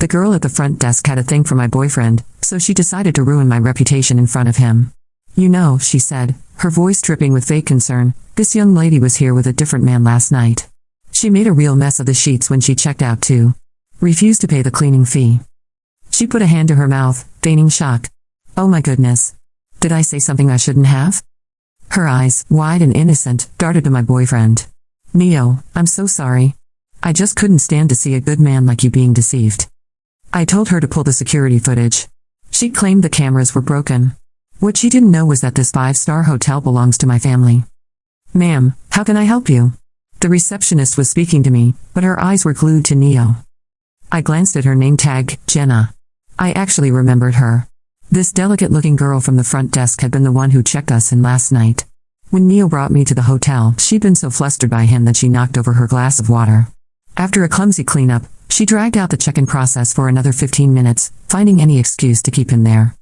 The girl at the front desk had a thing for my boyfriend, so she decided to ruin my reputation in front of him. You know, she said, her voice dripping with fake concern, this young lady was here with a different man last night. She made a real mess of the sheets when she checked out too. Refused to pay the cleaning fee. She put a hand to her mouth, feigning shock. Oh my goodness. Did I say something I shouldn't have? Her eyes, wide and innocent, darted to my boyfriend. Neo, I'm so sorry. I just couldn't stand to see a good man like you being deceived. I told her to pull the security footage. She claimed the cameras were broken. What she didn't know was that this 5-star hotel belongs to my family. Ma'am, how can I help you? The receptionist was speaking to me, but her eyes were glued to Neo. I glanced at her name tag, Jenna. I actually remembered her. This delicate-looking girl from the front desk had been the one who checked us in last night. When Neo brought me to the hotel, she'd been so flustered by him that she knocked over her glass of water. After a clumsy cleanup, she dragged out the check-in process for another 15 minutes, finding any excuse to keep him there.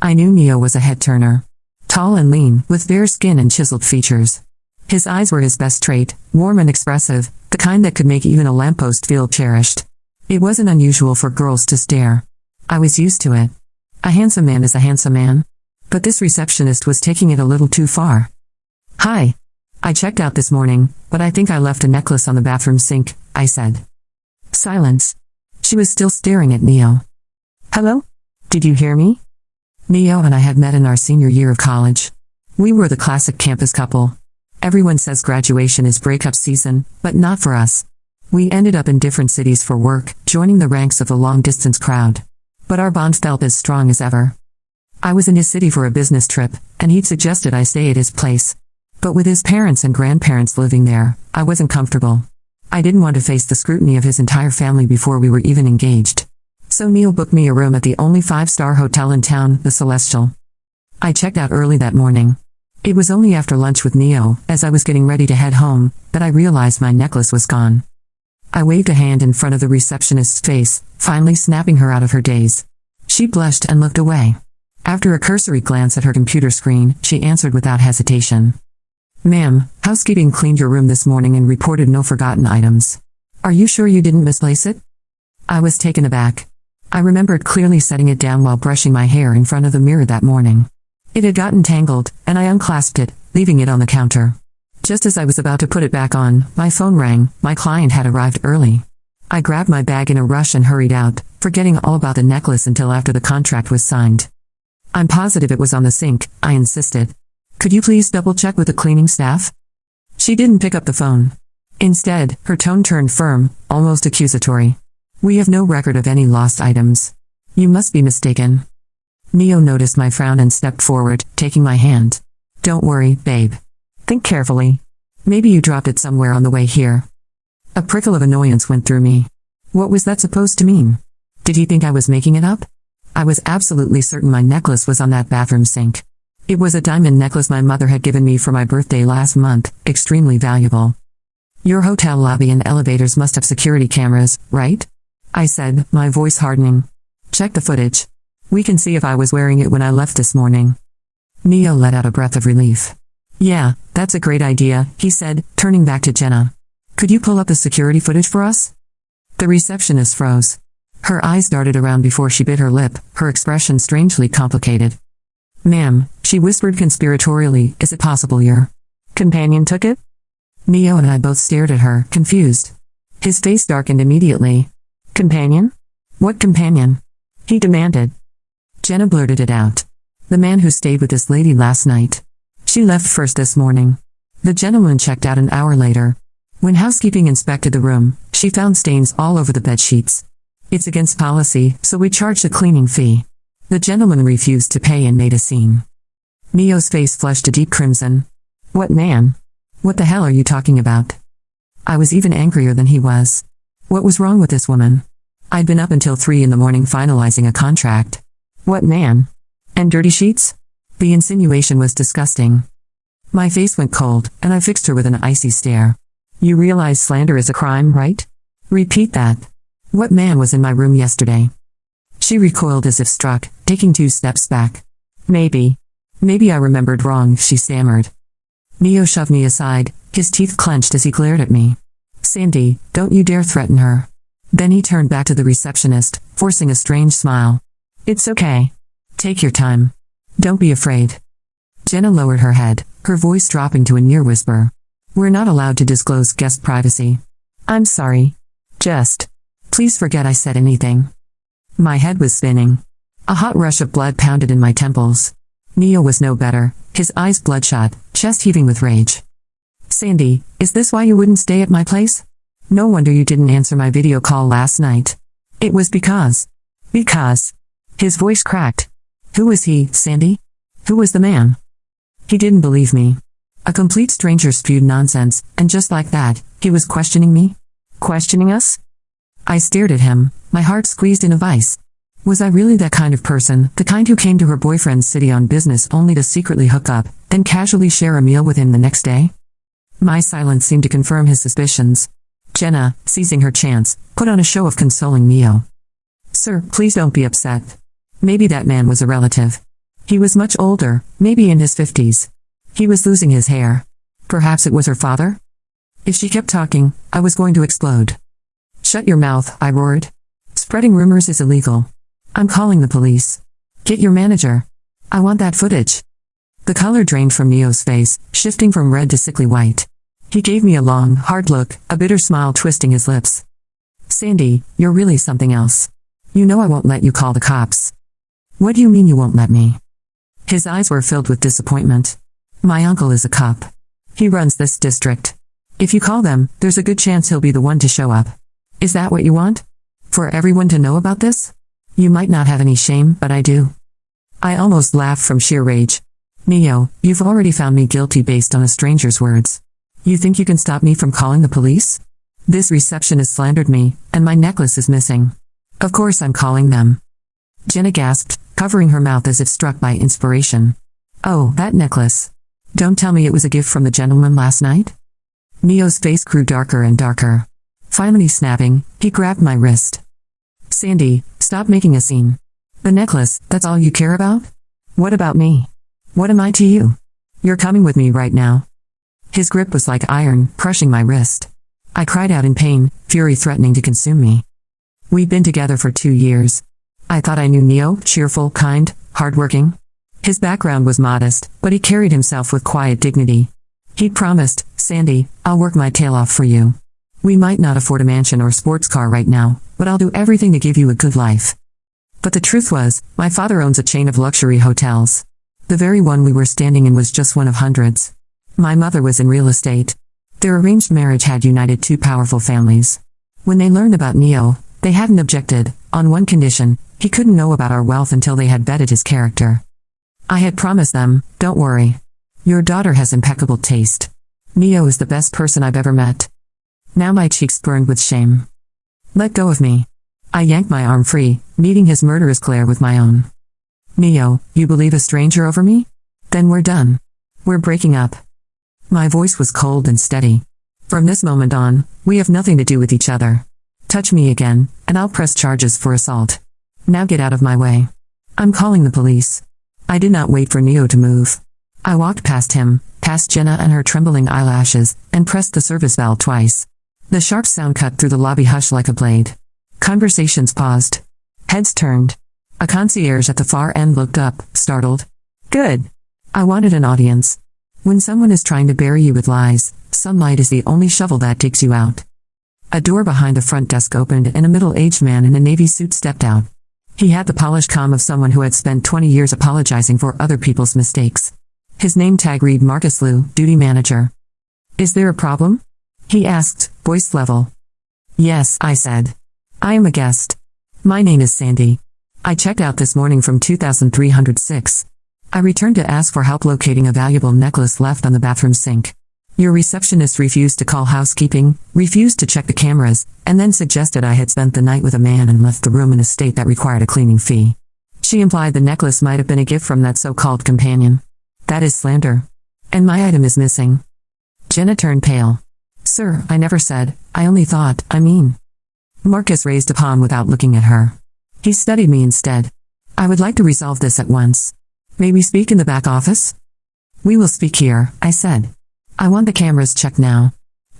I knew Neo was a head-turner. Tall and lean, with bare skin and chiseled features. His eyes were his best trait, warm and expressive, the kind that could make even a lamppost feel cherished. It wasn't unusual for girls to stare. I was used to it. A handsome man is a handsome man. But this receptionist was taking it a little too far. Hi. I checked out this morning, but I think I left a necklace on the bathroom sink, I said. Silence. She was still staring at Neo. Hello? Did you hear me? Neo and I had met in our senior year of college. We were the classic campus couple. Everyone says graduation is breakup season, but not for us. We ended up in different cities for work, joining the ranks of the long-distance crowd. But our bond felt as strong as ever. I was in his city for a business trip, and he'd suggested I stay at his place. But with his parents and grandparents living there, I wasn't comfortable. I didn't want to face the scrutiny of his entire family before we were even engaged. So Neil booked me a room at the only 5-star hotel in town, the Celestial. I checked out early that morning. It was only after lunch with Neo, as I was getting ready to head home, that I realized my necklace was gone. I waved a hand in front of the receptionist's face, finally snapping her out of her daze. She blushed and looked away. After a cursory glance at her computer screen, she answered without hesitation. Ma'am, housekeeping cleaned your room this morning and reported no forgotten items. Are you sure you didn't misplace it? I was taken aback. I remembered clearly setting it down while brushing my hair in front of the mirror that morning. It had gotten tangled, and I unclasped it, leaving it on the counter. Just as I was about to put it back on, my phone rang. My client had arrived early. I grabbed my bag in a rush and hurried out, forgetting all about the necklace until after the contract was signed. I'm positive it was on the sink, I insisted. Could you please double-check with the cleaning staff? She didn't pick up the phone. Instead, her tone turned firm, almost accusatory. We have no record of any lost items. You must be mistaken. Neo noticed my frown and stepped forward, taking my hand. Don't worry, babe. Think carefully. Maybe you dropped it somewhere on the way here. A prickle of annoyance went through me. What was that supposed to mean? Did he think I was making it up? I was absolutely certain my necklace was on that bathroom sink. It was a diamond necklace my mother had given me for my birthday last month, extremely valuable. Your hotel lobby and elevators must have security cameras, right? I said, my voice hardening. Check the footage. We can see if I was wearing it when I left this morning. Neo let out a breath of relief. Yeah, that's a great idea, he said, turning back to Jenna. Could you pull up the security footage for us? The receptionist froze. Her eyes darted around before she bit her lip, her expression strangely complicated. Ma'am, she whispered conspiratorially, is it possible your companion took it? Neo and I both stared at her, confused. His face darkened immediately. Companion? What companion? He demanded. Jenna blurted it out. The man who stayed with this lady last night. She left first this morning. The gentleman checked out an hour later. When housekeeping inspected the room, she found stains all over the bedsheets. It's against policy, so we charged a cleaning fee. The gentleman refused to pay and made a scene. Neo's face flushed a deep crimson. What man? What the hell are you talking about? I was even angrier than he was. What was wrong with this woman? I'd been up until 3 in the morning finalizing a contract. What man? And dirty sheets? The insinuation was disgusting. My face went cold, and I fixed her with an icy stare. You realize slander is a crime, right? Repeat that. What man was in my room yesterday? She recoiled as if struck, taking 2 steps back. Maybe I remembered wrong, she stammered. Neo shoved me aside, his teeth clenched as he glared at me. Sandy, don't you dare threaten her. Then he turned back to the receptionist, forcing a strange smile. It's okay. Take your time. Don't be afraid. Jenna lowered her head, her voice dropping to a near whisper. We're not allowed to disclose guest privacy. I'm sorry. Just. Please forget I said anything. My head was spinning. A hot rush of blood pounded in my temples. Neo was no better, his eyes bloodshot, chest heaving with rage. Sandy, is this why you wouldn't stay at my place? No wonder you didn't answer my video call last night. It was because. His voice cracked. Who was he, Sandy? Who was the man? He didn't believe me. A complete stranger spewed nonsense, and just like that, he was questioning me? Questioning us? I stared at him, my heart squeezed in a vice. Was I really that kind of person, the kind who came to her boyfriend's city on business only to secretly hook up, then casually share a meal with him the next day? My silence seemed to confirm his suspicions. Jenna, seizing her chance, put on a show of consoling Neo. Sir, please don't be upset. Maybe that man was a relative. He was much older, maybe in his 50s. He was losing his hair. Perhaps it was her father? If she kept talking, I was going to explode. Shut your mouth, I roared. Spreading rumors is illegal. I'm calling the police. Get your manager. I want that footage. The color drained from Neo's face, shifting from red to sickly white. He gave me a long, hard look, a bitter smile twisting his lips. Sandy, you're really something else. You know I won't let you call the cops. What do you mean you won't let me? His eyes were filled with disappointment. My uncle is a cop. He runs this district. If you call them, there's a good chance he'll be the one to show up. Is that what you want? For everyone to know about this? You might not have any shame, but I do. I almost laughed from sheer rage. Neo, you've already found me guilty based on a stranger's words. You think you can stop me from calling the police? This receptionist slandered me, and my necklace is missing. Of course I'm calling them. Jenna gasped, covering her mouth as if struck by inspiration. Oh, that necklace. Don't tell me it was a gift from the gentleman last night? Neo's face grew darker and darker. Finally snapping, he grabbed my wrist. Sandy, stop making a scene. The necklace, that's all you care about? What about me? What am I to you? You're coming with me right now. His grip was like iron, crushing my wrist. I cried out in pain, fury threatening to consume me. We'd been together for 2 years. I thought I knew Neo, cheerful, kind, hardworking. His background was modest, but he carried himself with quiet dignity. He'd promised, Sandy, I'll work my tail off for you. We might not afford a mansion or sports car right now, but I'll do everything to give you a good life. But the truth was, my father owns a chain of luxury hotels. The very one we were standing in was just one of hundreds. My mother was in real estate. Their arranged marriage had united 2 powerful families. When they learned about Neo, they hadn't objected, on one condition: he couldn't know about our wealth until they had vetted his character. I had promised them, don't worry. Your daughter has impeccable taste. Neo is the best person I've ever met. Now my cheeks burned with shame. Let go of me. I yanked my arm free, meeting his murderous glare with my own. Neo, you believe a stranger over me? Then we're done. We're breaking up. My voice was cold and steady. From this moment on, we have nothing to do with each other. Touch me again, and I'll press charges for assault. Now get out of my way. I'm calling the police. I did not wait for Neo to move. I walked past him, past Jenna and her trembling eyelashes, and pressed the service bell twice. The sharp sound cut through the lobby hush like a blade. Conversations paused. Heads turned. A concierge at the far end looked up, startled. Good. I wanted an audience. When someone is trying to bury you with lies, sunlight is the only shovel that digs you out. A door behind the front desk opened and a middle-aged man in a navy suit stepped out. He had the polished calm of someone who had spent 20 years apologizing for other people's mistakes. His name tag read Marcus Liu, duty manager. Is there a problem? He asked, voice level. Yes, I said. I am a guest. My name is Sandy. I checked out this morning from 2306. I returned to ask for help locating a valuable necklace left on the bathroom sink. Your receptionist refused to call housekeeping, refused to check the cameras, and then suggested I had spent the night with a man and left the room in a state that required a cleaning fee. She implied the necklace might have been a gift from that so-called companion. That is slander. And my item is missing. Jenna turned pale. Sir, I never said, I only thought, I mean. Marcus raised a palm without looking at her. He studied me instead. I would like to resolve this at once. May we speak in the back office? We will speak here, I said. I want the cameras checked now.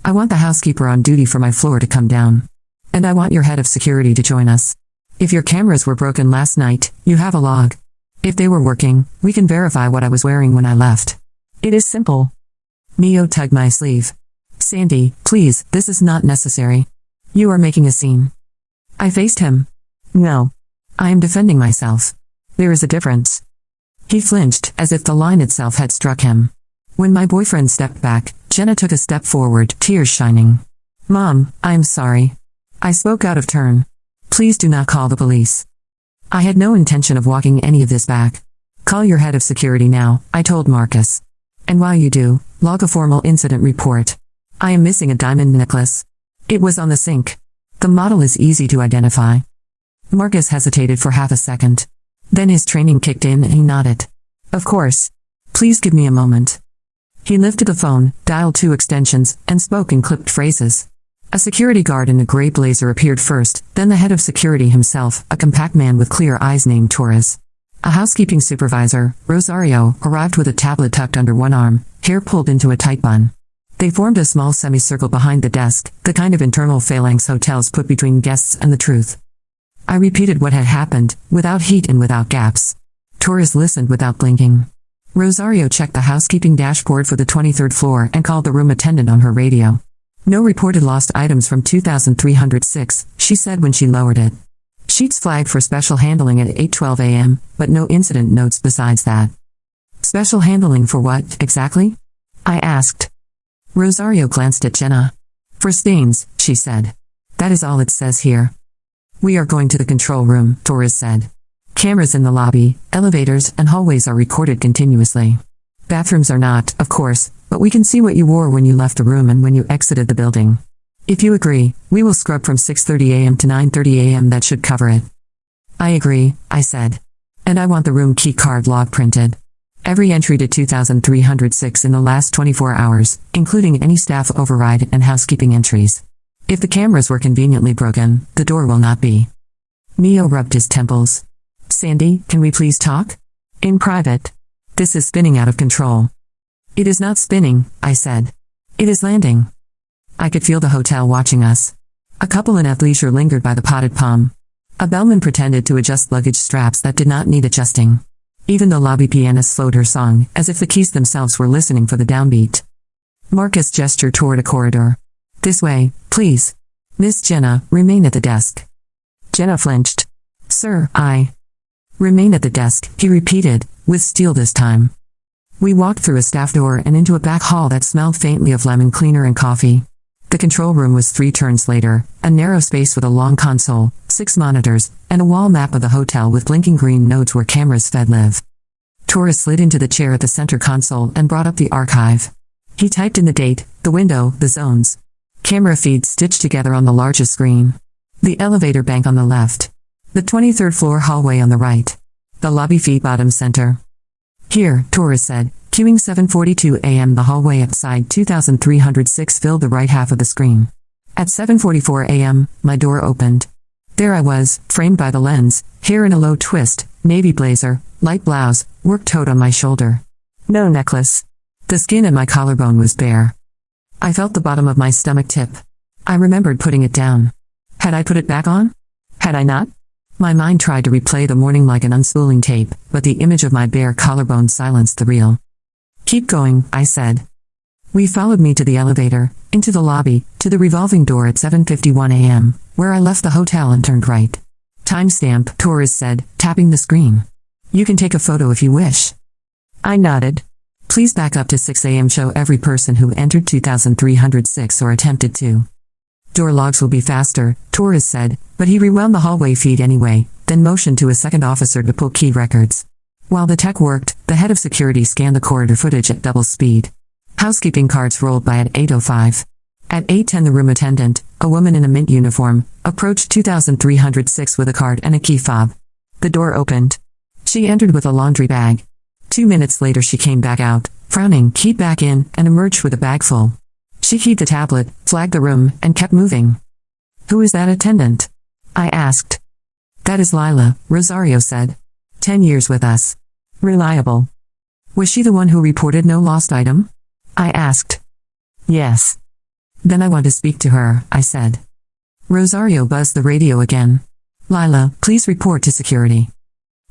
I want the housekeeper on duty for my floor to come down. And I want your head of security to join us. If your cameras were broken last night, you have a log. If they were working, we can verify what I was wearing when I left. It is simple. Neo tugged my sleeve. Sandy, please, this is not necessary. You are making a scene. I faced him. No. I am defending myself. There is a difference. He flinched, as if the line itself had struck him. When my boyfriend stepped back, Jenna took a step forward, tears shining. Mom, I am sorry. I spoke out of turn. Please do not call the police. I had no intention of walking any of this back. Call your head of security now, I told Marcus. And while you do, log a formal incident report. I am missing a diamond necklace. It was on the sink. The model is easy to identify. Marcus hesitated for half a second. Then his training kicked in and he nodded. Of course. Please give me a moment. He lifted the phone, dialed 2 extensions, and spoke in clipped phrases. A security guard in a gray blazer appeared first, then the head of security himself, a compact man with clear eyes named Torres. A housekeeping supervisor, Rosario, arrived with a tablet tucked under one arm, hair pulled into a tight bun. They formed a small semicircle behind the desk, the kind of internal phalanx hotels put between guests and the truth. I repeated what had happened, without heat and without gaps. Torres listened without blinking. Rosario checked the housekeeping dashboard for the 23rd floor and called the room attendant on her radio. No reported lost items from 2306, she said when she lowered it. Sheets flagged for special handling at 8:12 a.m., but no incident notes besides that. Special handling for what, exactly? I asked. Rosario glanced at Jenna. For stains, she said. That is all it says here. We are going to the control room, Torres said. Cameras in the lobby, elevators, and hallways are recorded continuously. Bathrooms are not, of course, but we can see what you wore when you left the room and when you exited the building. If you agree, we will scrub from 6:30 a.m. to 9:30 a.m. That should cover it. I agree, I said. And I want the room key card log printed. Every entry to 2306 in the last 24 hours, including any staff override and housekeeping entries. If the cameras were conveniently broken, the door will not be. Neo rubbed his temples. Sandy, can we please talk? In private. This is spinning out of control. It is not spinning, I said. It is landing. I could feel the hotel watching us. A couple in athleisure lingered by the potted palm. A bellman pretended to adjust luggage straps that did not need adjusting. Even the lobby pianist slowed her song, as if the keys themselves were listening for the downbeat. Marcus gestured toward a corridor. This way, please. Miss Jenna, remain at the desk. Jenna flinched. Sir, I. Remain at the desk, he repeated, with steel this time. We walked through a staff door and into a back hall that smelled faintly of lemon cleaner and coffee. The control room was 3 turns later, a narrow space with a long console, 6 monitors, and a wall map of the hotel with blinking green nodes where cameras fed live. Torres slid into the chair at the center console and brought up the archive. He typed in the date, the window, the zones. Camera feeds stitched together on the largest screen. The elevator bank on the left. The 23rd floor hallway on the right. The lobby feed bottom center. Here, Torres said, queuing 7:42 a.m. The hallway outside 2306 filled the right half of the screen. At 7:44 a.m., my door opened. There I was, framed by the lens, hair in a low twist, navy blazer, light blouse, work toed on my shoulder. No necklace. The skin at my collarbone was bare. I felt the bottom of my stomach tip. I remembered putting it down. Had I put it back on? Had I not? My mind tried to replay the morning like an unspooling tape, but the image of my bare collarbone silenced the reel. Keep going, I said. We followed me to the elevator, into the lobby, to the revolving door at 7:51 a.m., where I left the hotel and turned right. Timestamp, Torres said, tapping the screen. You can take a photo if you wish. I nodded. Please back up to 6 a.m. Show every person who entered 2306 or attempted to. Door logs will be faster, Torres said, but he rewound the hallway feed anyway, then motioned to a second officer to pull key records. While the tech worked, the head of security scanned the corridor footage at double speed. Housekeeping cards rolled by at 8:05. At 8:10 the room attendant, a woman in a mint uniform, approached 2306 with a card and a key fob. The door opened. She entered with a laundry bag. 2 minutes later she came back out, frowning, keyed back in, and emerged with a bag full. She keyed the tablet, flagged the room, and kept moving. Who is that attendant? I asked. That is Lila, Rosario said. 10 years with us. Reliable. Was she the one who reported no lost item? I asked. Yes. Then I want to speak to her, I said. Rosario buzzed the radio again. Lila, please report to security.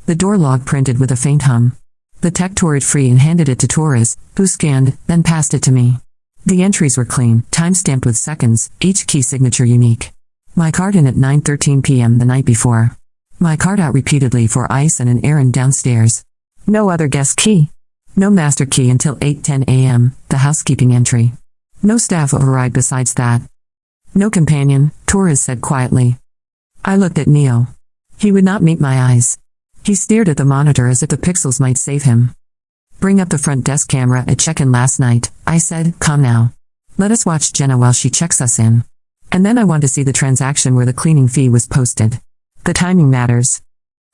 The door log printed with a faint hum. The tech tore it free and handed it to Torres, who scanned, then passed it to me. The entries were clean, time-stamped with seconds, each key signature unique. My card in at 9:13 p.m. the night before. My card out repeatedly for ice and an errand downstairs. No other guest key. No master key until 8:10 a.m., the housekeeping entry. No staff override besides that. No companion, Torres said quietly. I looked at Neo. He would not meet my eyes. He stared at the monitor as if the pixels might save him. Bring up the front desk camera at check-in last night, I said, calm now. Let us watch Jenna while she checks us in. And then I want to see the transaction where the cleaning fee was posted. The timing matters.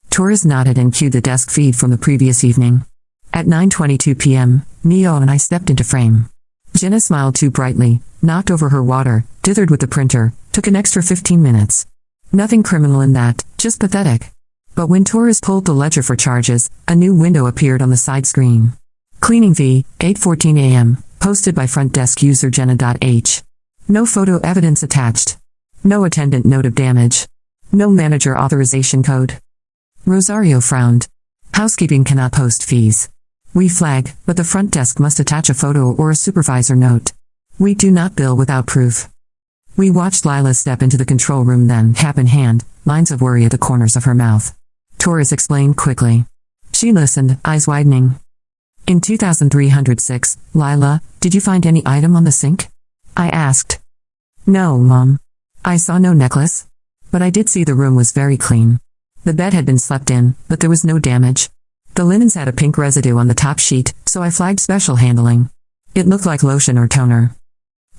Torres nodded and cued the desk feed from the previous evening. At 9:22 p.m., Neo and I stepped into frame. Jenna smiled too brightly, knocked over her water, dithered with the printer, took an extra 15 minutes. Nothing criminal in that, just pathetic. But when Torres pulled the ledger for charges, a new window appeared on the side screen. Cleaning fee, 8:14 a.m., posted by front desk user Jenna.h. No photo evidence attached. No attendant note of damage. No manager authorization code. Rosario frowned. Housekeeping cannot post fees. We flag, but the front desk must attach a photo or a supervisor note. We do not bill without proof. We watched Lila step into the control room then, cap in hand, lines of worry at the corners of her mouth. Torres explained quickly. She listened, eyes widening. In 2306, Lila, did you find any item on the sink? I asked. No, Mom. I saw no necklace. But I did see the room was very clean. The bed had been slept in, but there was no damage. The linens had a pink residue on the top sheet, so I flagged special handling. It looked like lotion or toner.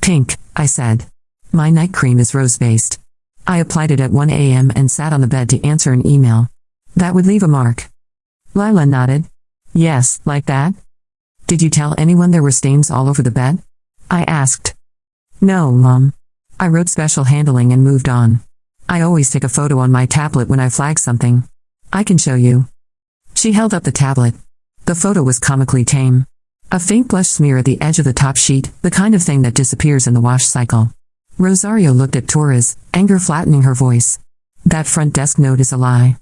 Pink, I said. My night cream is rose-based. I applied it at 1 a.m. and sat on the bed to answer an email. That would leave a mark. Lila nodded. Yes, like that? Did you tell anyone there were stains all over the bed? I asked. No, Mom. I wrote special handling and moved on. I always take a photo on my tablet when I flag something. I can show you. She held up the tablet. The photo was comically tame. A faint blush smear at the edge of the top sheet, the kind of thing that disappears in the wash cycle. Rosario looked at Torres, anger flattening her voice. That front desk note is a lie.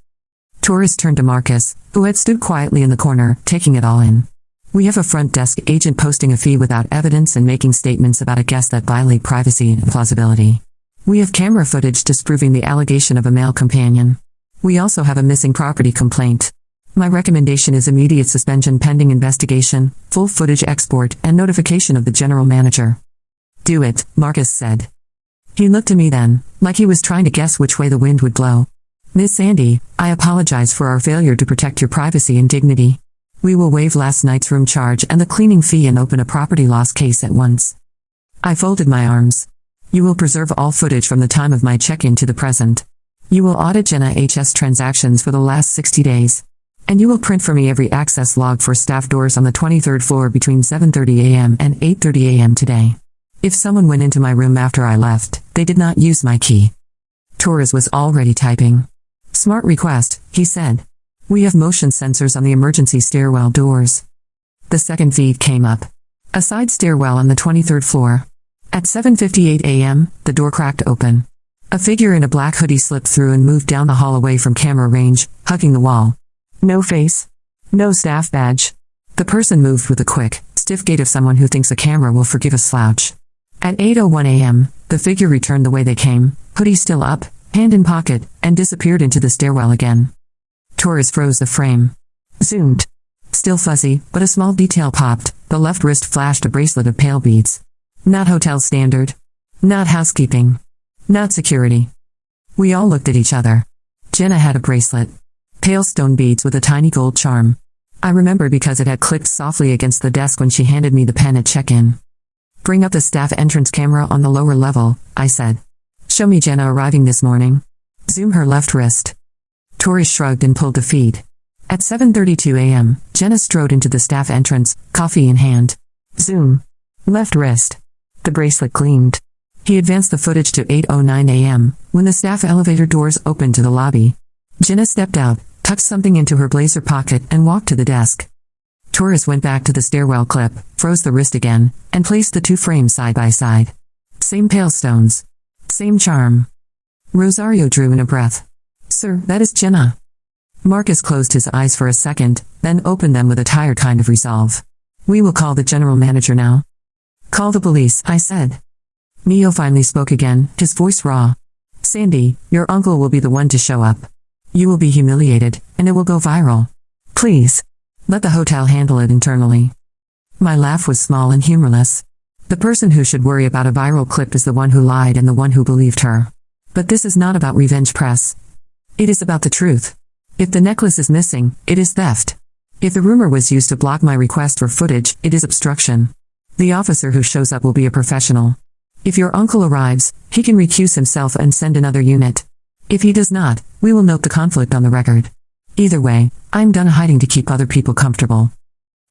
Torres turned to Marcus, who had stood quietly in the corner, taking it all in. We have a front desk agent posting a fee without evidence and making statements about a guest that violate privacy and plausibility. We have camera footage disproving the allegation of a male companion. We also have a missing property complaint. My recommendation is immediate suspension pending investigation, full footage export, and notification of the general manager. Do it, Marcus said. He looked at me then, like he was trying to guess which way the wind would blow. Miss Sandy, I apologize for our failure to protect your privacy and dignity. We will waive last night's room charge and the cleaning fee and open a property loss case at once. I folded my arms. You will preserve all footage from the time of my check-in to the present. You will audit Jenna HS transactions for the last 60 days. And you will print for me every access log for staff doors on the 23rd floor between 7:30 a.m. and 8:30 a.m. today. If someone went into my room after I left, they did not use my key. Torres was already typing. Smart request, he said. We have motion sensors on the emergency stairwell doors. The second feed came up. A side stairwell on the 23rd floor. At 7:58 a.m., the door cracked open. A figure in a black hoodie slipped through and moved down the hall away from camera range, hugging the wall. No face. No staff badge. The person moved with a quick, stiff gait of someone who thinks a camera will forgive a slouch. At 8:01 a.m., the figure returned the way they came, hoodie still up, hand in pocket, and disappeared into the stairwell again. Torres froze the frame. Zoomed. Still fuzzy, but a small detail popped. The left wrist flashed a bracelet of pale beads. Not hotel standard. Not housekeeping. Not security. We all looked at each other. Jenna had a bracelet. Pale stone beads with a tiny gold charm. I remember because it had clicked softly against the desk when she handed me the pen at check-in. Bring up the staff entrance camera on the lower level, I said. Show me Jenna arriving this morning. Zoom her left wrist. Torres shrugged and pulled the feed. At 7:32 a.m., Jenna strode into the staff entrance, coffee in hand. Zoom. Left wrist. The bracelet gleamed. He advanced the footage to 8:09 a.m., when the staff elevator doors opened to the lobby. Jenna stepped out, tucked something into her blazer pocket, and walked to the desk. Torres went back to the stairwell clip, froze the wrist again, and placed the two frames side by side. Same pale stones. Same charm. Rosario drew in a breath. Sir, that is Jenna. Marcus closed his eyes for a second, then opened them with a tired kind of resolve. We will call the general manager now. Call the police, I said. Neo finally spoke again, his voice raw. Sandy, your uncle will be the one to show up. You will be humiliated, and it will go viral. Please. Let the hotel handle it internally. My laugh was small and humorless. The person who should worry about a viral clip is the one who lied and the one who believed her. But this is not about revenge press. It is about the truth. If the necklace is missing, it is theft. If the rumor was used to block my request for footage, it is obstruction. The officer who shows up will be a professional. If your uncle arrives, he can recuse himself and send another unit. If he does not, we will note the conflict on the record. Either way, I'm done hiding to keep other people comfortable.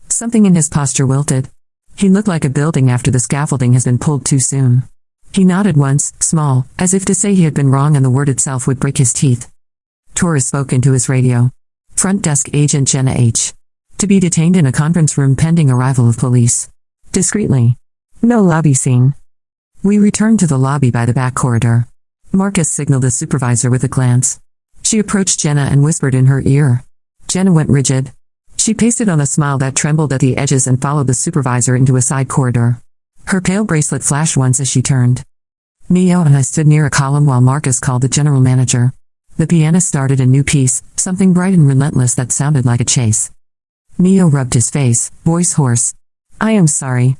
Something in his posture wilted. He looked like a building after the scaffolding has been pulled too soon. He nodded once, small, as if to say he had been wrong and the word itself would break his teeth. Torres spoke into his radio. Front desk agent Jenna H. To be detained in a conference room pending arrival of police. Discreetly. No lobby scene. We returned to the lobby by the back corridor. Marcus signaled the supervisor with a glance. She approached Jenna and whispered in her ear. Jenna went rigid. She pasted on a smile that trembled at the edges and followed the supervisor into a side corridor. Her pale bracelet flashed once as she turned. Neo and I stood near a column while Marcus called the general manager. The pianist started a new piece, something bright and relentless that sounded like a chase. Neo rubbed his face, voice hoarse. I am sorry.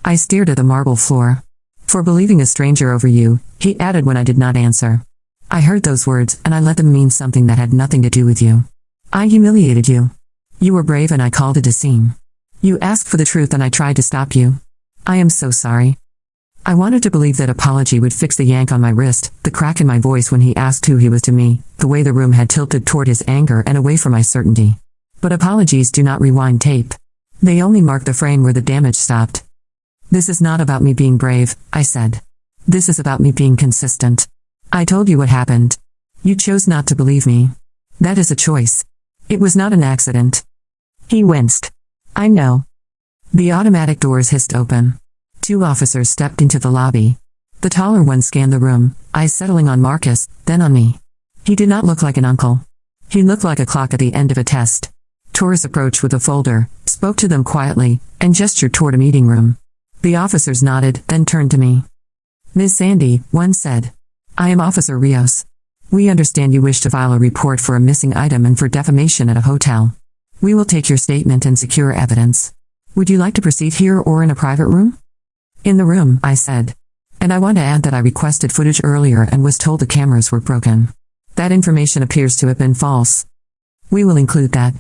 I stared at the marble floor. For believing a stranger over you, he added when I did not answer. I heard those words, and I let them mean something that had nothing to do with you. I humiliated you. You were brave and I called it a scene. You asked for the truth and I tried to stop you. I am so sorry. I wanted to believe that apology would fix the yank on my wrist, the crack in my voice when he asked who he was to me, the way the room had tilted toward his anger and away from my certainty. But apologies do not rewind tape. They only mark the frame where the damage stopped. This is not about me being brave, I said. This is about me being consistent. I told you what happened. You chose not to believe me. That is a choice. It was not an accident. He winced. I know. The automatic doors hissed open. 2 officers stepped into the lobby. The taller one scanned the room, eyes settling on Marcus, then on me. He did not look like an uncle. He looked like a clock at the end of a test. Torres approached with a folder, spoke to them quietly, and gestured toward a meeting room. The officers nodded, then turned to me. Ms. Sandy, one said. I am Officer Rios. We understand you wish to file a report for a missing item and for defamation at a hotel. We will take your statement and secure evidence. Would you like to proceed here or in a private room? In the room, I said. And I want to add that I requested footage earlier and was told the cameras were broken. That information appears to have been false. We will include that.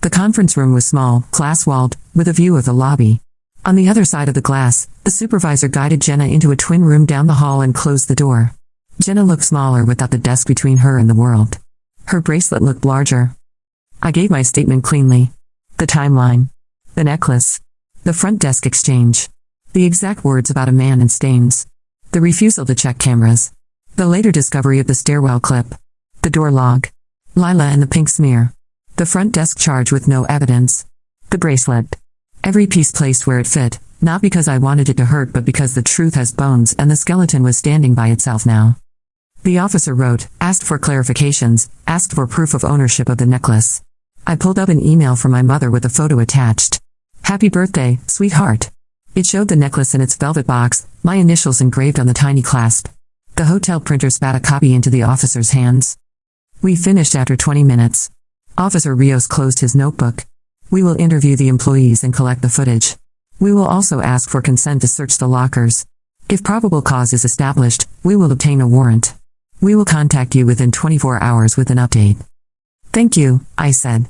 The conference room was small, glass-walled, with a view of the lobby. On the other side of the glass, the supervisor guided Jenna into a twin room down the hall and closed the door. Jenna looked smaller without the desk between her and the world. Her bracelet looked larger. I gave my statement cleanly. The timeline. The necklace. The front desk exchange. The exact words about a man and stains. The refusal to check cameras. The later discovery of the stairwell clip. The door log. Lila and the pink smear. The front desk charge with no evidence. The bracelet. Every piece placed where it fit, not because I wanted it to hurt but because the truth has bones and the skeleton was standing by itself now. The officer wrote, asked for clarifications, asked for proof of ownership of the necklace. I pulled up an email from my mother with a photo attached. Happy birthday, sweetheart. It showed the necklace in its velvet box, my initials engraved on the tiny clasp. The hotel printer spat a copy into the officer's hands. We finished after 20 minutes. Officer Rios closed his notebook. We will interview the employees and collect the footage. We will also ask for consent to search the lockers. If probable cause is established, we will obtain a warrant. We will contact you within 24 hours with an update. Thank you, I said.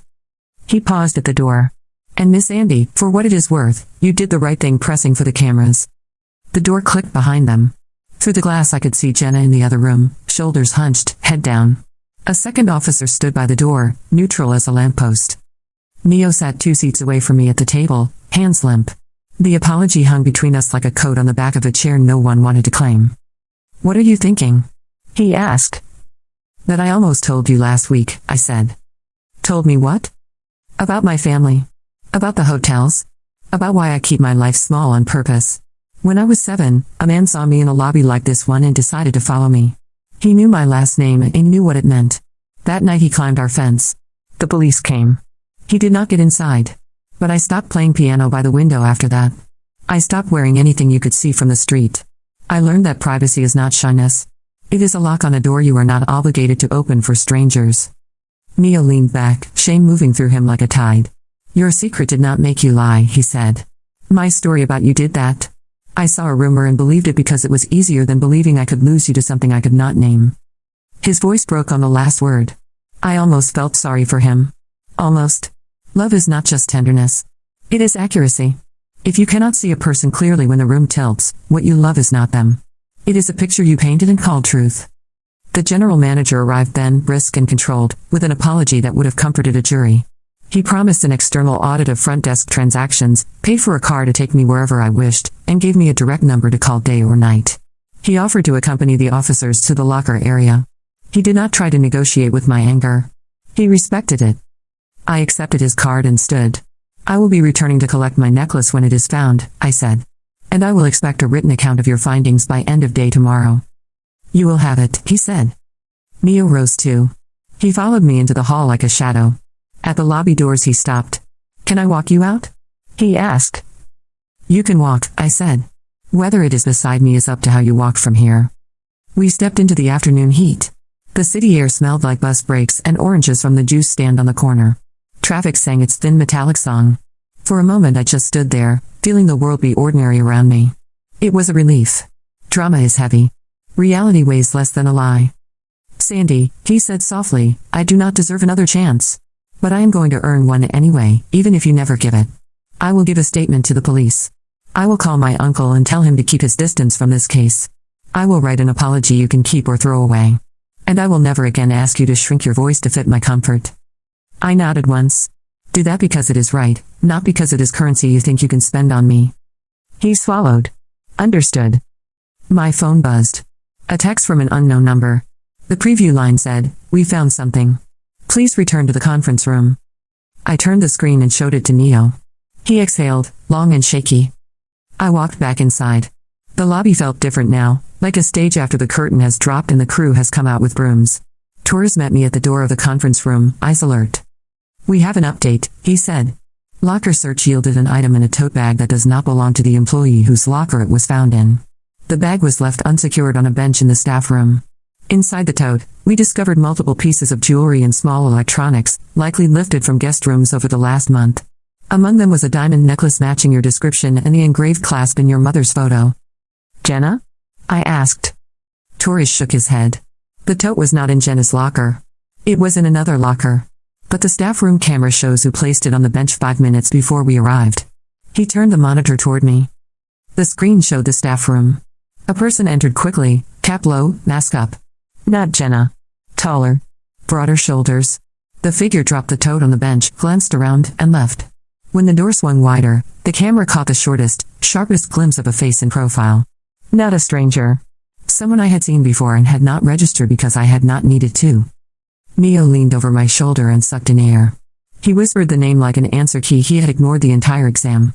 He paused at the door. And Miss Andy, for what it is worth, you did the right thing pressing for the cameras. The door clicked behind them. Through the glass I could see Jenna in the other room, shoulders hunched, head down. A second officer stood by the door, neutral as a lamppost. Neo sat 2 seats away from me at the table, hands limp. The apology hung between us like a coat on the back of a chair no one wanted to claim. What are you thinking? He asked. That I almost told you last week, I said. Told me what? About my family. About the hotels. About why I keep my life small on purpose. When I was 7, a man saw me in a lobby like this one and decided to follow me. He knew my last name and he knew what it meant. That night he climbed our fence. The police came. He did not get inside. But I stopped playing piano by the window after that. I stopped wearing anything you could see from the street. I learned that privacy is not shyness. It is a lock on a door you are not obligated to open for strangers. Neo leaned back, shame moving through him like a tide. Your secret did not make you lie, he said. My story about you did that. I saw a rumor and believed it because it was easier than believing I could lose you to something I could not name. His voice broke on the last word. I almost felt sorry for him. Almost. Love is not just tenderness. It is accuracy. If you cannot see a person clearly when the room tilts, what you love is not them. It is a picture you painted and called truth. The general manager arrived then, brisk and controlled, with an apology that would have comforted a jury. He promised an external audit of front desk transactions, paid for a car to take me wherever I wished, and gave me a direct number to call day or night. He offered to accompany the officers to the locker area. He did not try to negotiate with my anger. He respected it. I accepted his card and stood. I will be returning to collect my necklace when it is found, I said. And I will expect a written account of your findings by end of day tomorrow. You will have it, he said. Neo rose too. He followed me into the hall like a shadow. At the lobby doors he stopped. Can I walk you out? He asked. You can walk, I said. Whether it is beside me is up to how you walk from here. We stepped into the afternoon heat. The city air smelled like bus brakes and oranges from the juice stand on the corner. Traffic sang its thin metallic song. For a moment I just stood there, feeling the world be ordinary around me. It was a relief. Drama is heavy. Reality weighs less than a lie. Sandy, he said softly, I do not deserve another chance. But I am going to earn one anyway, even if you never give it. I will give a statement to the police. I will call my uncle and tell him to keep his distance from this case. I will write an apology you can keep or throw away. And I will never again ask you to shrink your voice to fit my comfort. I nodded once. Do that because it is right, not because it is currency you think you can spend on me. He swallowed. Understood. My phone buzzed. A text from an unknown number. The preview line said, we found something. Please return to the conference room. I turned the screen and showed it to Neo. He exhaled, long and shaky. I walked back inside. The lobby felt different now, like a stage after the curtain has dropped and the crew has come out with brooms. Torres met me at the door of the conference room, eyes alert. We have an update, he said. Locker search yielded an item in a tote bag that does not belong to the employee whose locker it was found in. The bag was left unsecured on a bench in the staff room. Inside the tote, we discovered multiple pieces of jewelry and small electronics, likely lifted from guest rooms over the last month. Among them was a diamond necklace matching your description and the engraved clasp in your mother's photo. Jenna? I asked. Torres shook his head. The tote was not in Jenna's locker. It was in another locker. But the staff room camera shows who placed it on the bench 5 minutes before we arrived. He turned the monitor toward me. The screen showed the staff room. A person entered quickly, cap low, mask up. Not Jenna. Taller. Broader shoulders. The figure dropped the tote on the bench, glanced around, and left. When the door swung wider, the camera caught the shortest, sharpest glimpse of a face in profile. Not a stranger. Someone I had seen before and had not registered because I had not needed to. Neo leaned over my shoulder and sucked in air. He whispered the name like an answer key he had ignored the entire exam.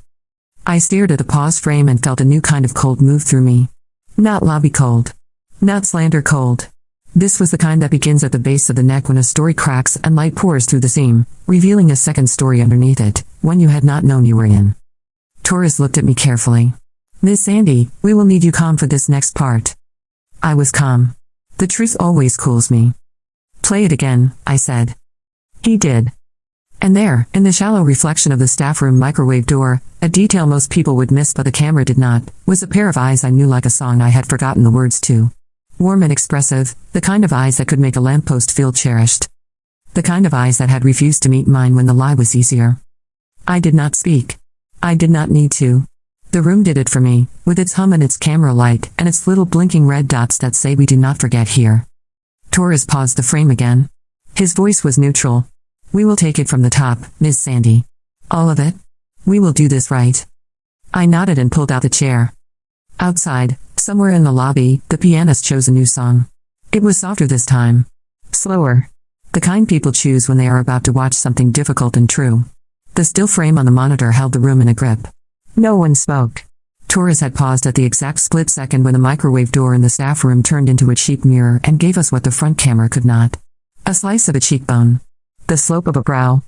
I stared at the pause frame and felt a new kind of cold move through me. Not lobby cold. Not slander cold. This was the kind that begins at the base of the neck when a story cracks and light pours through the seam, revealing a second story underneath it, one you had not known you were in. Torres looked at me carefully. Miss Sandy, we will need you calm for this next part. I was calm. The truth always cools me. Play it again, I said. He did. And there, in the shallow reflection of the staff room microwave door, a detail most people would miss but the camera did not, was a pair of eyes I knew like a song I had forgotten the words to. Warm and expressive, the kind of eyes that could make a lamppost feel cherished. The kind of eyes that had refused to meet mine when the lie was easier. I did not speak. I did not need to. The room did it for me, with its hum and its camera light, and its little blinking red dots that say we do not forget here. Torres paused the frame again. His voice was neutral. We will take it from the top, Miss Sandy. All of it? We will do this right. I nodded and pulled out the chair. Outside, somewhere in the lobby, the pianist chose a new song. It was softer this time. Slower. The kind people choose when they are about to watch something difficult and true. The still frame on the monitor held the room in a grip. No one spoke. Torres had paused at the exact split second when the microwave door in the staff room turned into a cheap mirror and gave us what the front camera could not. A slice of a cheekbone. The slope of a brow.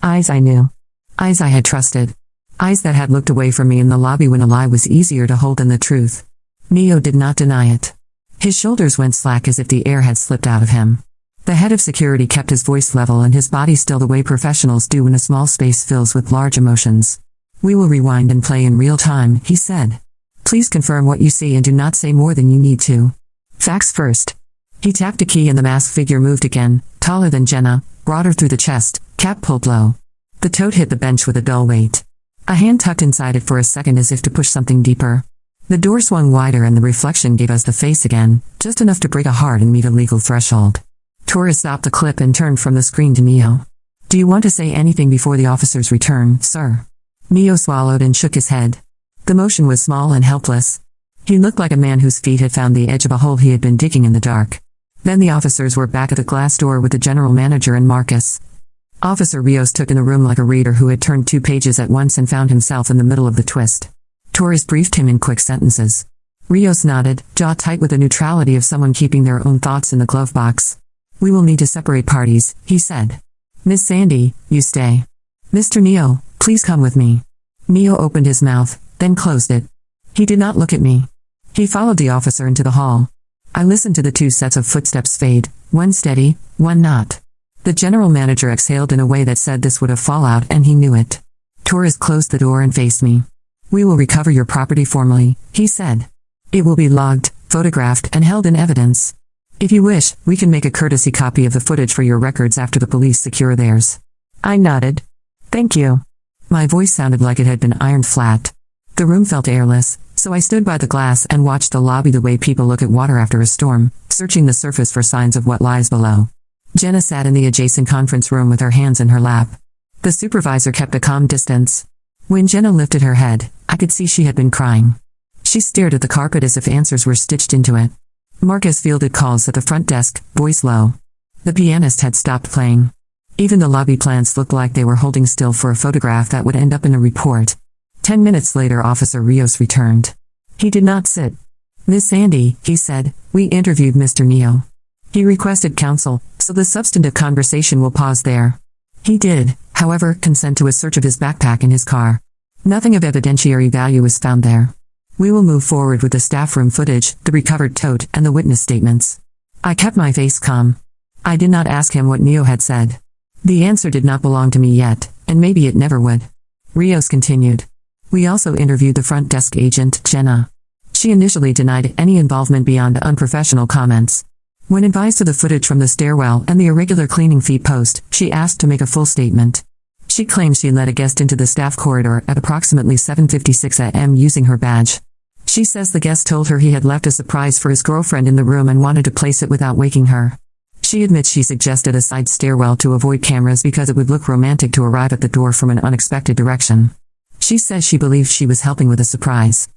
Eyes I knew. Eyes I had trusted. Eyes that had looked away from me in the lobby when a lie was easier to hold than the truth. Neo did not deny it. His shoulders went slack as if the air had slipped out of him. The head of security kept his voice level and his body still the way professionals do when a small space fills with large emotions. We will rewind and play in real time, he said. Please confirm what you see and do not say more than you need to. Facts first. He tapped a key and the masked figure moved again, taller than Jenna, broader through the chest, cap pulled low. The tote hit the bench with a dull weight. A hand tucked inside it for a second as if to push something deeper. The door swung wider and the reflection gave us the face again, just enough to break a heart and meet a legal threshold. Torres stopped the clip and turned from the screen to Neo. Do you want to say anything before the officers return, sir? Neo swallowed and shook his head. The motion was small and helpless. He looked like a man whose feet had found the edge of a hole he had been digging in the dark. Then the officers were back at the glass door with the general manager and Marcus. Officer Rios took in the room like a reader who had turned 2 pages at once and found himself in the middle of the twist. Torres briefed him in quick sentences. Rios nodded, jaw tight with the neutrality of someone keeping their own thoughts in the glove box. We will need to separate parties, he said. Miss Sandy, you stay. Mr. Neo, please come with me. Neo opened his mouth, then closed it. He did not look at me. He followed the officer into the hall. I listened to the 2 sets of footsteps fade, one steady, one not. The general manager exhaled in a way that said this would have fallout and he knew it. Torres closed the door and faced me. We will recover your property formally, he said. It will be logged, photographed, and held in evidence. If you wish, we can make a courtesy copy of the footage for your records after the police secure theirs. I nodded. Thank you. My voice sounded like it had been ironed flat. The room felt airless, so I stood by the glass and watched the lobby the way people look at water after a storm, searching the surface for signs of what lies below. Jenna sat in the adjacent conference room with her hands in her lap. The supervisor kept a calm distance. When Jenna lifted her head, I could see she had been crying. She stared at the carpet as if answers were stitched into it. Marcus fielded calls at the front desk, voice low. The pianist had stopped playing. Even the lobby plants looked like they were holding still for a photograph that would end up in a report. 10 minutes later Officer Rios returned. He did not sit. Miss Sandy, he said, we interviewed Mr. Neo. He requested counsel, so the substantive conversation will pause there. He did, however, consent to a search of his backpack in his car. Nothing of evidentiary value was found there. We will move forward with the staff room footage, the recovered tote, and the witness statements. I kept my face calm. I did not ask him what Neo had said. The answer did not belong to me yet, and maybe it never would. Rios continued. We also interviewed the front desk agent, Jenna. She initially denied any involvement beyond unprofessional comments. When advised of the footage from the stairwell and the irregular cleaning fee post, she asked to make a full statement. She claimed she let a guest into the staff corridor at approximately 7:56 a.m. using her badge. She says the guest told her he had left a surprise for his girlfriend in the room and wanted to place it without waking her. She admits she suggested a side stairwell to avoid cameras because it would look romantic to arrive at the door from an unexpected direction. She says she believed she was helping with a surprise.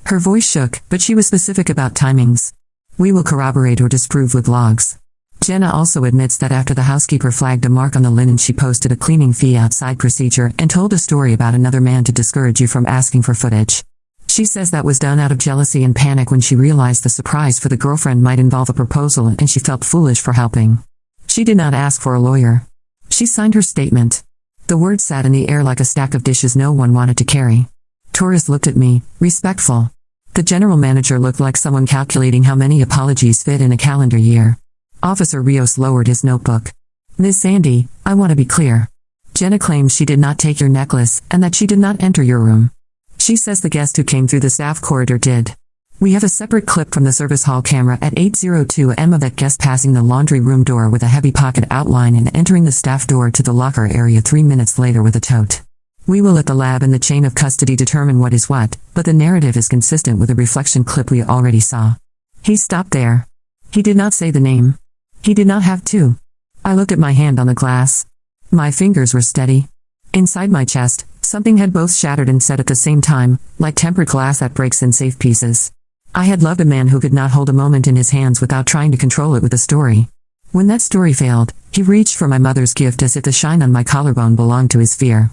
Her voice shook, but she was specific about timings. We will corroborate or disprove with logs. Jenna also admits that after the housekeeper flagged a mark on the linen she posted a cleaning fee outside procedure and told a story about another man to discourage you from asking for footage. She says that was done out of jealousy and panic when she realized the surprise for the girlfriend might involve a proposal and she felt foolish for helping. She did not ask for a lawyer. She signed her statement. The words sat in the air like a stack of dishes no one wanted to carry. Torres looked at me, respectful. The general manager looked like someone calculating how many apologies fit in a calendar year. Officer Rios lowered his notebook. Miss Sandy, I want to be clear. Jenna claims she did not take your necklace and that she did not enter your room. She says the guest who came through the staff corridor did. We have a separate clip from the service hall camera at 8:02 am of that guest passing the laundry room door with a heavy pocket outline and entering the staff door to the locker area 3 minutes later with a tote. We will let the lab and the chain of custody determine what is what, but the narrative is consistent with the reflection clip we already saw. He stopped there. He did not say the name. He did not have to. I looked at my hand on the glass. My fingers were steady. Inside my chest, something had both shattered and set at the same time, like tempered glass that breaks in safe pieces. I had loved a man who could not hold a moment in his hands without trying to control it with a story. When that story failed, he reached for my mother's gift as if the shine on my collarbone belonged to his fear.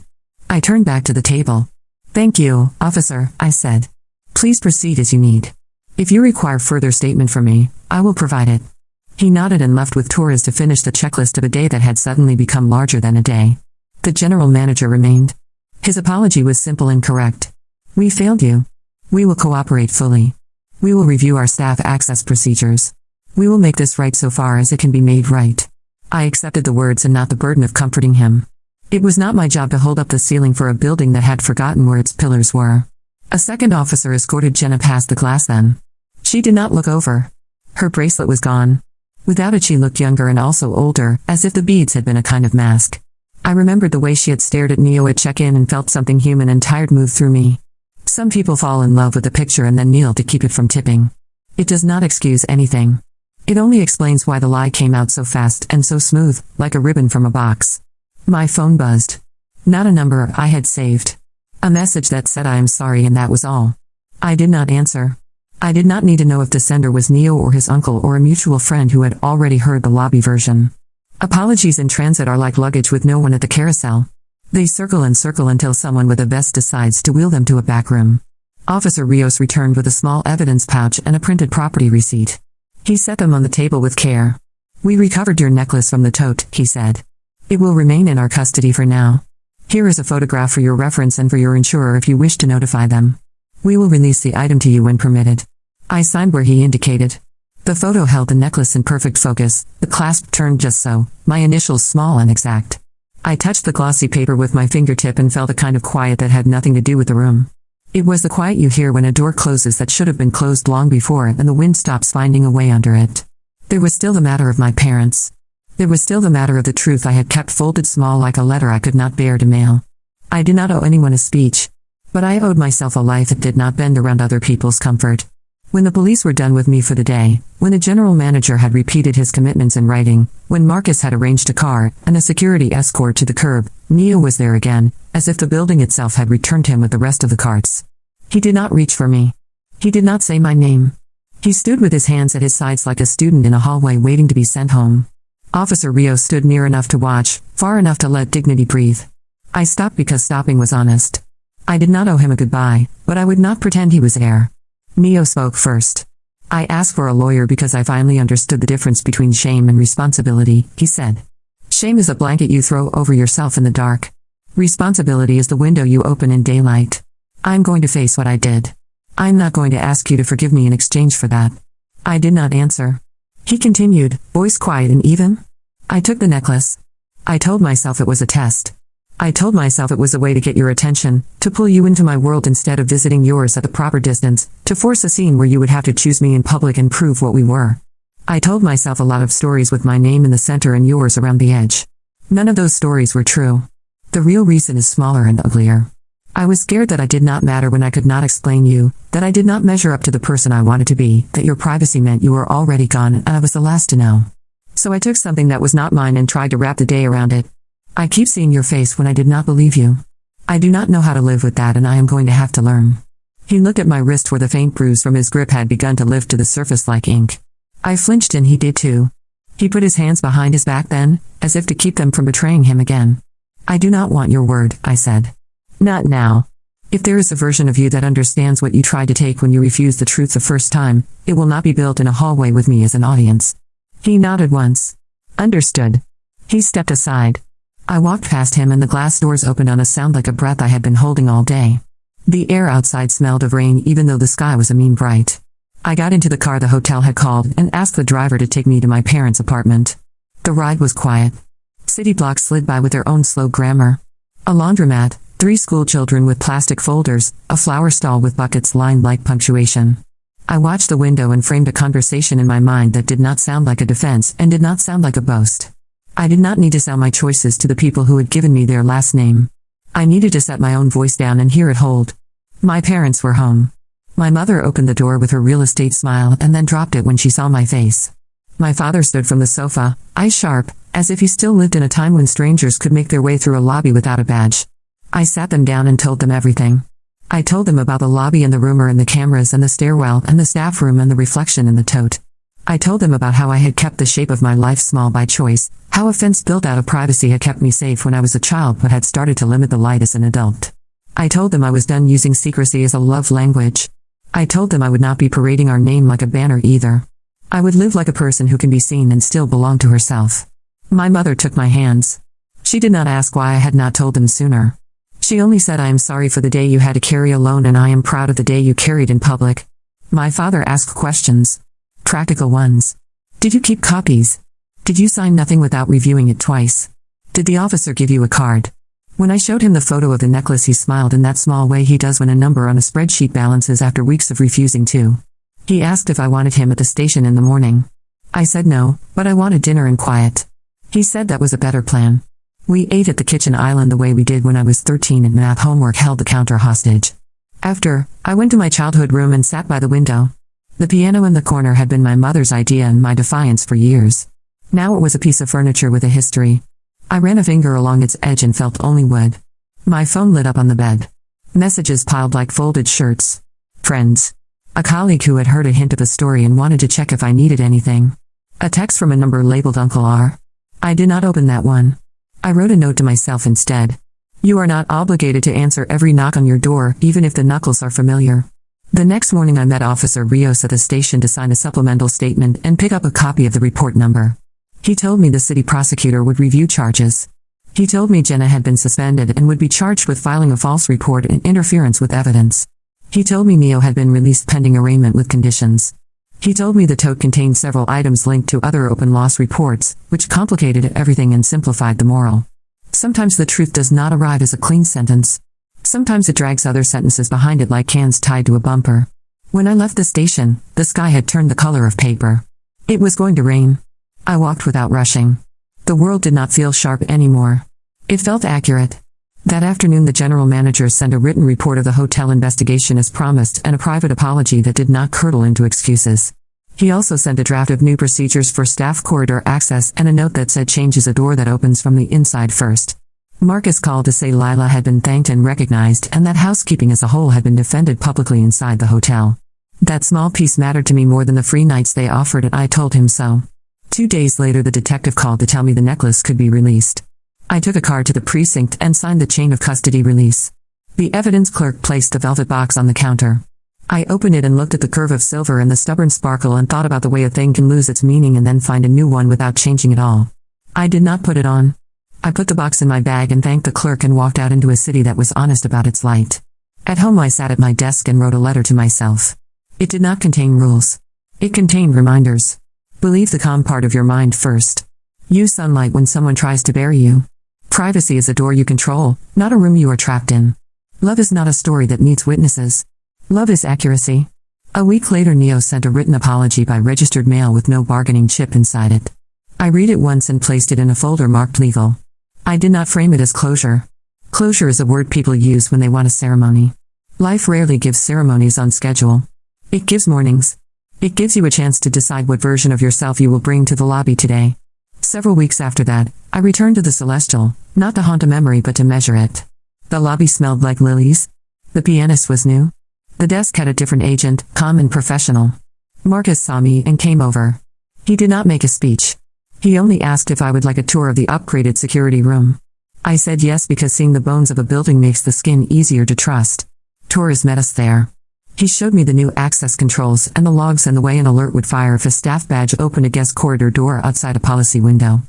I turned back to the table. Thank you, officer, I said. Please proceed as you need. If you require further statement from me, I will provide it. He nodded and left with Torres to finish the checklist of a day that had suddenly become larger than a day. The general manager remained. His apology was simple and correct. We failed you. We will cooperate fully. We will review our staff access procedures. We will make this right so far as it can be made right. I accepted the words and not the burden of comforting him. It was not my job to hold up the ceiling for a building that had forgotten where its pillars were. A second officer escorted Jenna past the glass then. She did not look over. Her bracelet was gone. Without it she looked younger and also older, as if the beads had been a kind of mask. I remembered the way she had stared at Neo at check-in and felt something human and tired move through me. Some people fall in love with a picture and then kneel to keep it from tipping. It does not excuse anything. It only explains why the lie came out so fast and so smooth, like a ribbon from a box. My phone buzzed. Not a number I had saved. A message that said I am sorry and that was all. I did not answer. I did not need to know if the sender was Neo or his uncle or a mutual friend who had already heard the lobby version. Apologies in transit are like luggage with no one at the carousel. They circle and circle until someone with a vest decides to wheel them to a back room. Officer Rios returned with a small evidence pouch and a printed property receipt. He set them on the table with care. We recovered your necklace from the tote, he said. It will remain in our custody for now. Here is a photograph for your reference and for your insurer if you wish to notify them. We will release the item to you when permitted. I signed where he indicated. The photo held the necklace in perfect focus, the clasp turned just so, my initials small and exact. I touched the glossy paper with my fingertip and felt a kind of quiet that had nothing to do with the room. It was the quiet you hear when a door closes that should have been closed long before and the wind stops finding a way under it. There was still the matter of my parents. There was still the matter of the truth I had kept folded small like a letter I could not bear to mail. I did not owe anyone a speech. But I owed myself a life that did not bend around other people's comfort. When the police were done with me for the day, when the general manager had repeated his commitments in writing, when Marcus had arranged a car and a security escort to the curb, Neo was there again, as if the building itself had returned him with the rest of the carts. He did not reach for me. He did not say my name. He stood with his hands at his sides like a student in a hallway waiting to be sent home. Officer Rios stood near enough to watch, far enough to let dignity breathe. I stopped because stopping was honest. I did not owe him a goodbye, but I would not pretend he was heir. Neo spoke first. I asked for a lawyer because I finally understood the difference between shame and responsibility, he said. Shame is a blanket you throw over yourself in the dark. Responsibility is the window you open in daylight. I'm going to face what I did. I'm not going to ask you to forgive me in exchange for that. I did not answer. He continued, voice quiet and even. I took the necklace. I told myself it was a test. I told myself it was a way to get your attention, to pull you into my world instead of visiting yours at the proper distance, to force a scene where you would have to choose me in public and prove what we were. I told myself a lot of stories with my name in the center and yours around the edge. None of those stories were true. The real reason is smaller and uglier. I was scared that I did not matter when I could not explain you, that I did not measure up to the person I wanted to be, that your privacy meant you were already gone and I was the last to know. So I took something that was not mine and tried to wrap the day around it. I keep seeing your face when I did not believe you. I do not know how to live with that and I am going to have to learn. He looked at my wrist where the faint bruise from his grip had begun to lift to the surface like ink. I flinched and he did too. He put his hands behind his back then, as if to keep them from betraying him again. I do not want your word, I said. Not now. If there is a version of you that understands what you tried to take when you refused the truth the first time, it will not be built in a hallway with me as an audience. He nodded once. Understood. He stepped aside. I walked past him and the glass doors opened on a sound like a breath I had been holding all day. The air outside smelled of rain even though the sky was a mean bright. I got into the car the hotel had called and asked the driver to take me to my parents' apartment. The ride was quiet. City blocks slid by with their own slow grammar. A laundromat, 3 school children with plastic folders, a flower stall with buckets lined like punctuation. I watched the window and framed a conversation in my mind that did not sound like a defense and did not sound like a boast. I did not need to sell my choices to the people who had given me their last name. I needed to set my own voice down and hear it hold. My parents were home. My mother opened the door with her real estate smile and then dropped it when she saw my face. My father stood from the sofa, eyes sharp, as if he still lived in a time when strangers could make their way through a lobby without a badge. I sat them down and told them everything. I told them about the lobby and the rumor and the cameras and the stairwell and the staff room and the reflection in the tote. I told them about how I had kept the shape of my life small by choice, how a fence built out of privacy had kept me safe when I was a child but had started to limit the light as an adult. I told them I was done using secrecy as a love language. I told them I would not be parading our name like a banner either. I would live like a person who can be seen and still belong to herself. My mother took my hands. She did not ask why I had not told them sooner. She only said, I am sorry for the day you had to carry alone, and I am proud of the day you carried in public. My father asked questions. Practical ones. Did you keep copies? Did you sign nothing without reviewing it twice? Did the officer give you a card? When I showed him the photo of the necklace, he smiled in that small way he does when a number on a spreadsheet balances after weeks of refusing to. He asked if I wanted him at the station in the morning. I said no, but I wanted dinner in quiet. He said that was a better plan. We ate at the kitchen island the way we did when I was 13 and math homework held the counter hostage. After, I went to my childhood room and sat by the window. The piano in the corner had been my mother's idea and my defiance for years. Now it was a piece of furniture with a history. I ran a finger along its edge and felt only wood. My phone lit up on the bed. Messages piled like folded shirts. Friends. A colleague who had heard a hint of a story and wanted to check if I needed anything. A text from a number labeled Uncle R. I did not open that one. I wrote a note to myself instead. You are not obligated to answer every knock on your door, even if the knuckles are familiar. The next morning I met Officer Rios at the station to sign a supplemental statement and pick up a copy of the report number. He told me the city prosecutor would review charges. He told me Jenna had been suspended and would be charged with filing a false report and interference with evidence. He told me Neo had been released pending arraignment with conditions. He told me the tote contained several items linked to other open loss reports, which complicated everything and simplified the moral. Sometimes the truth does not arrive as a clean sentence. Sometimes it drags other sentences behind it like cans tied to a bumper. When I left the station, the sky had turned the color of paper. It was going to rain. I walked without rushing. The world did not feel sharp anymore. It felt accurate. That afternoon the general manager sent a written report of the hotel investigation as promised and a private apology that did not curdle into excuses. He also sent a draft of new procedures for staff corridor access and a note that said changes a door that opens from the inside first. Marcus called to say Lila had been thanked and recognized and that housekeeping as a whole had been defended publicly inside the hotel. That small piece mattered to me more than the free nights they offered, and I told him so. 2 days later the detective called to tell me the necklace could be released. I took a card to the precinct and signed the chain of custody release. The evidence clerk placed the velvet box on the counter. I opened it and looked at the curve of silver and the stubborn sparkle and thought about the way a thing can lose its meaning and then find a new one without changing it all. I did not put it on. I put the box in my bag and thanked the clerk and walked out into a city that was honest about its light. At home I sat at my desk and wrote a letter to myself. It did not contain rules. It contained reminders. Believe the calm part of your mind first. Use sunlight when someone tries to bury you. Privacy is a door you control, not a room you are trapped in. Love is not a story that needs witnesses. Love is accuracy. A week later Neo sent a written apology by registered mail with no bargaining chip inside it. I read it once and placed it in a folder marked legal. I did not frame it as closure. Closure is a word people use when they want a ceremony. Life rarely gives ceremonies on schedule. It gives mornings. It gives you a chance to decide what version of yourself you will bring to the lobby today. Several weeks after that, I returned to the Celestial, not to haunt a memory but to measure it. The lobby smelled like lilies. The pianist was new. The desk had a different agent, calm and professional. Marcus saw me and came over. He did not make a speech. He only asked if I would like a tour of the upgraded security room. I said yes because seeing the bones of a building makes the skin easier to trust. Torres met us there. He showed me the new access controls and the logs and the way an alert would fire if a staff badge opened a guest corridor door outside a policy window.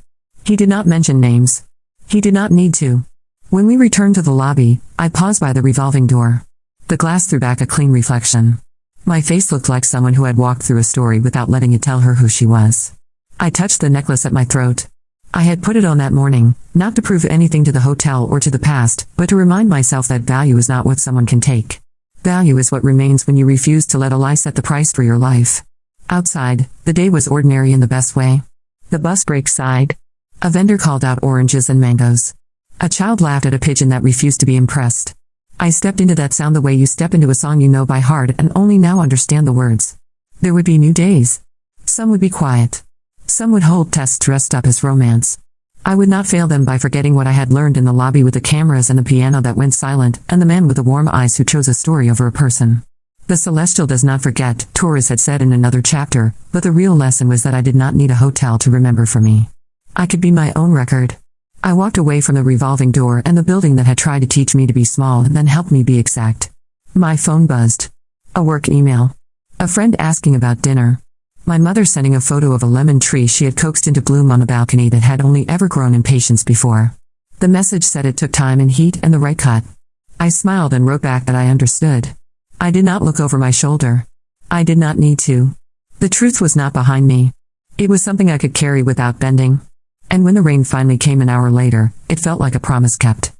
He did not mention names. He did not need to. When we returned to the lobby, I paused by the revolving door. The glass threw back a clean reflection. My face looked like someone who had walked through a story without letting it tell her who she was. I touched the necklace at my throat. I had put it on that morning, not to prove anything to the hotel or to the past, but to remind myself that value is not what someone can take. Value is what remains when you refuse to let a lie set the price for your life. Outside, the day was ordinary in the best way. The bus brake sighed. A vendor called out oranges and mangoes. A child laughed at a pigeon that refused to be impressed. I stepped into that sound the way you step into a song you know by heart and only now understand the words. There would be new days. Some would be quiet. Some would hold tests dressed up as romance. I would not fail them by forgetting what I had learned in the lobby with the cameras and the piano that went silent and the man with the warm eyes who chose a story over a person. The Celestial does not forget, Torres had said in another chapter, but the real lesson was that I did not need a hotel to remember for me. I could be my own record. I walked away from the revolving door and the building that had tried to teach me to be small and then helped me be exact. My phone buzzed. A work email. A friend asking about dinner. My mother sending a photo of a lemon tree she had coaxed into bloom on a balcony that had only ever grown in patience before. The message said it took time and heat and the right cut. I smiled and wrote back that I understood. I did not look over my shoulder. I did not need to. The truth was not behind me. It was something I could carry without bending. And when the rain finally came an hour later, it felt like a promise kept.